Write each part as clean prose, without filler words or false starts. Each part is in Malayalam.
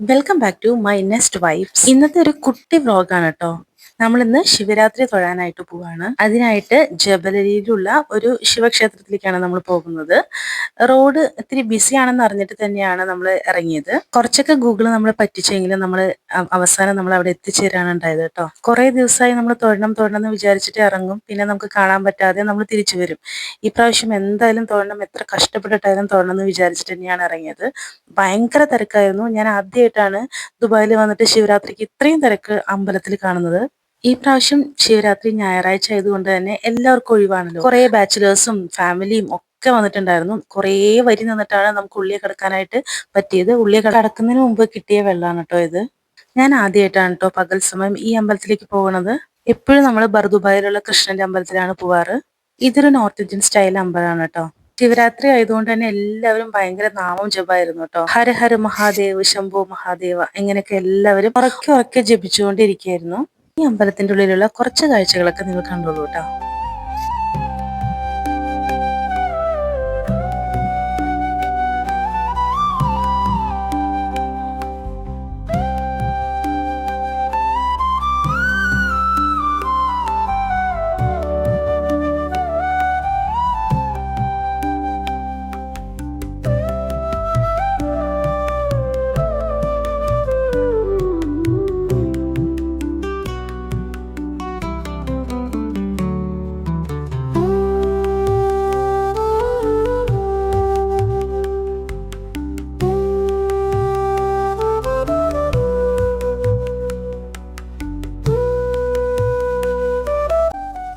Welcome back to my nest vibes. ഇന്നത്തെ ഒരു കുട്ടി വ്ലോഗാണ് കേട്ടോ. നമ്മൾ ഇന്ന് ശിവരാത്രി തൊഴാനായിട്ട് പോവാണ്. അതിനായിട്ട് ജബലരിയിലുള്ള ഒരു ശിവക്ഷേത്രത്തിലേക്കാണ് നമ്മൾ പോകുന്നത്. റോഡ് ഇത്തിരി ബിസി ആണെന്ന് അറിഞ്ഞിട്ട് തന്നെയാണ് നമ്മൾ ഇറങ്ങിയത്. കുറച്ചൊക്കെ ഗൂഗിൾ നമ്മളെ പറ്റിച്ചെങ്കിലും നമ്മൾ അവസാനം നമ്മൾ അവിടെ എത്തിച്ചേരാണ് ഉണ്ടായത് കേട്ടോ. കുറെ ദിവസമായി നമ്മൾ തൊഴണം തൊഴണം എന്ന് വിചാരിച്ചിട്ട് ഇറങ്ങും, പിന്നെ നമുക്ക് കാണാൻ പറ്റാതെ നമ്മൾ തിരിച്ചു വരും. ഈ പ്രാവശ്യം എന്തായാലും തൊഴണം, എത്ര കഷ്ടപ്പെട്ടിട്ടായാലും തൊഴണം എന്ന് വിചാരിച്ചിട്ട് തന്നെയാണ് ഇറങ്ങിയത്. ഭയങ്കര തിരക്കായിരുന്നു. ഞാൻ ആദ്യമായിട്ടാണ് ദുബായിൽ വന്നിട്ട് ശിവരാത്രിക്ക് ഇത്രയും തിരക്ക് അമ്പലത്തിൽ കാണുന്നത്. ഈ പ്രാവശ്യം ശിവരാത്രി ഞായറാഴ്ച ആയതുകൊണ്ട് തന്നെ എല്ലാവർക്കും ഒഴിവാണല്ലോ. കുറെ ബാച്ചിലേഴ്സും ഫാമിലിയും ഒക്കെ വന്നിട്ടുണ്ടായിരുന്നു. കുറേ വരി നിന്നിട്ടാണ് നമുക്ക് ഉള്ളിൽ കിടക്കാനായിട്ട് പറ്റിയത്. ഉള്ളിൽ കിടക്കുന്നതിന് മുമ്പ് കിട്ടിയ വെള്ളമാണ് കേട്ടോ ഇത്. ഞാൻ ആദ്യമായിട്ടാണ് കേട്ടോ പകൽ സമയം ഈ അമ്പലത്തിലേക്ക് പോകുന്നത്. എപ്പോഴും നമ്മൾ ബർദുബായിലുള്ള കൃഷ്ണന്റെ അമ്പലത്തിലാണ് പോവാറ്. ഇതൊരു നോർത്ത് ഇന്ത്യൻ സ്റ്റൈൽ അമ്പലമാണ് കേട്ടോ. ശിവരാത്രി ആയതുകൊണ്ട് തന്നെ എല്ലാവരും ഭയങ്കര നാമം ജപമായിരുന്നു കേട്ടോ. ഹര ഹര മഹാദേവ്, ശംഭോ മഹാദേവ, ഇങ്ങനെയൊക്കെ എല്ലാവരും ഉറക്കെ ഉറക്കെ ജപിച്ചുകൊണ്ടിരിക്കുകയായിരുന്നു. ഈ അമ്പലത്തിന്റെ ഉള്ളിലുള്ള കുറച്ച് കാഴ്ചകളൊക്കെ നിങ്ങൾ കണ്ടോളൂ കേട്ടോ.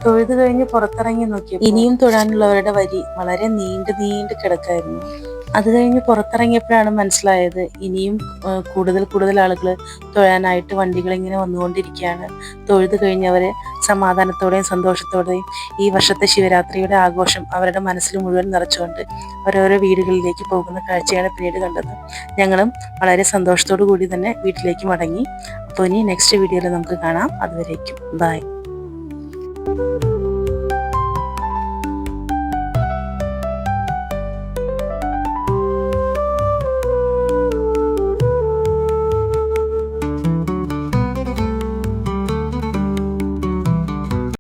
തൊഴുത് കഴിഞ്ഞ് പുറത്തിറങ്ങി നോക്കിയപ്പോൾ ഇനിയും തൊഴാനുള്ളവരുടെ വരി വളരെ നീണ്ടു നീണ്ടു കിടക്കായിരുന്നു. അത് കഴിഞ്ഞ് പുറത്തിറങ്ങിയപ്പോഴാണ് മനസ്സിലായത് ഇനിയും കൂടുതൽ കൂടുതൽ ആളുകൾ തൊഴാനായിട്ട് വണ്ടികൾ ഇങ്ങനെ വന്നുകൊണ്ടിരിക്കുകയാണ്. തൊഴുത് കഴിഞ്ഞവരെ സമാധാനത്തോടെയും സന്തോഷത്തോടെയും ഈ വർഷത്തെ ശിവരാത്രിയുടെ ആഘോഷം അവരുടെ മനസ്സിൽ മുഴുവൻ നിറച്ചുകൊണ്ട് ഓരോരോ വീടുകളിലേക്ക് പോകുന്ന കാഴ്ചയാണ് പിന്നീട് കണ്ടത്. ഞങ്ങളും വളരെ സന്തോഷത്തോടു കൂടി തന്നെ വീട്ടിലേക്ക് മടങ്ങി. അപ്പോൾ ഇനി നെക്സ്റ്റ് വീഡിയോയിൽ നമുക്ക് കാണാം. അതുവരേക്കും ബൈ.